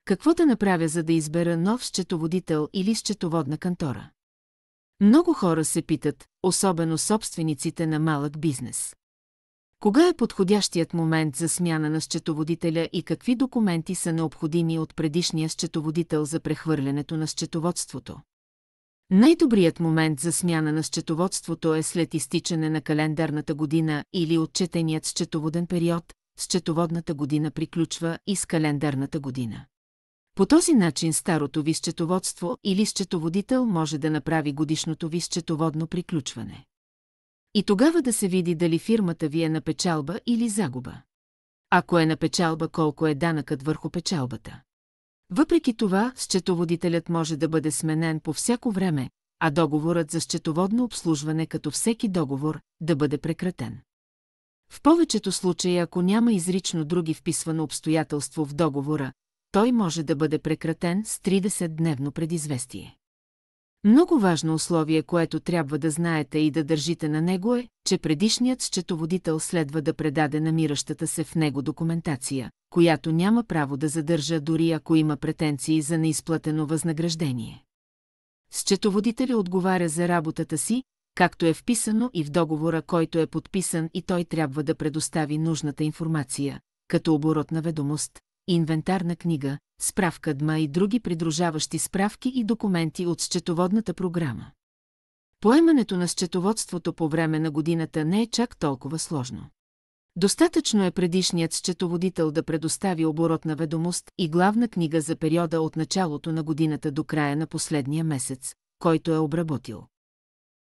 Какво да направя, за да избера нов счетоводител или счетоводна кантора? Много хора се питат, особено собствениците на малък бизнес. Кога е подходящият момент за смяна на счетоводителя и какви документи са необходими от предишния счетоводител за прехвърлянето на счетоводството? Най-добрият момент за смяна на счетоводството е след изтичане на календарната година или отчетеният счетоводен период. Счетоводната година приключва и с календарната година. По този начин старото ви счетоводство или счетоводител може да направи годишното ви счетоводно приключване. И тогава да се види дали фирмата ви е на печалба или загуба. Ако е на печалба, колко е данъкът върху печалбата. Въпреки това, счетоводителят може да бъде сменен по всяко време, а договорът за счетоводно обслужване, като всеки договор, да бъде прекратен. В повечето случаи, ако няма изрично други вписвано обстоятелство в договора, той може да бъде прекратен с 30-дневно предизвестие. Много важно условие, което трябва да знаете и да държите на него е, че предишният счетоводител следва да предаде намиращата се в него документация, която няма право да задържа, дори ако има претенции за неизплатено възнаграждение. Счетоводителят отговаря за работата си, както е вписано и в договора, който е подписан, и той трябва да предостави нужната информация, като оборотна ведомост, инвентарна книга, справка ДМА и други придружаващи справки и документи от счетоводната програма. Поемането на счетоводството по време на годината не е чак толкова сложно. Достатъчно е предишният счетоводител да предостави оборотна ведомост и главна книга за периода от началото на годината до края на последния месец, който е обработил.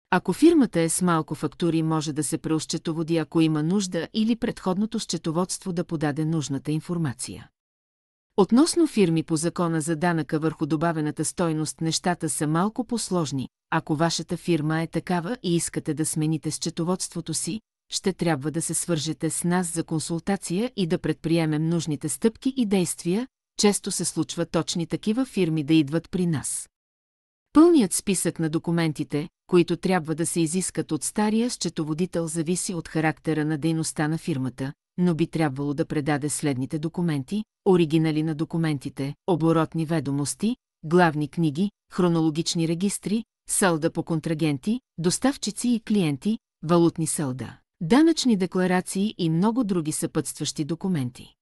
Ако фирмата е с малко фактури, може да се преосчетоводи, ако има нужда, или предходното счетоводство да подаде нужната информация. Относно фирми по закона за данъка върху добавената стойност, нещата са малко по-сложни. Ако вашата фирма е такава и искате да смените счетоводството си, ще трябва да се свържете с нас за консултация и да предприемем нужните стъпки и действия. Често се случва точни такива фирми да идват при нас. Пълният списък на документите, които трябва да се изискат от стария счетоводител, зависи от характера на дейността на фирмата, но би трябвало да предаде следните документи: оригинали на документите, оборотни ведомости, главни книги, хронологични регистри, салда по контрагенти, доставчици и клиенти, валутни салда, данъчни декларации и много други съпътстващи документи.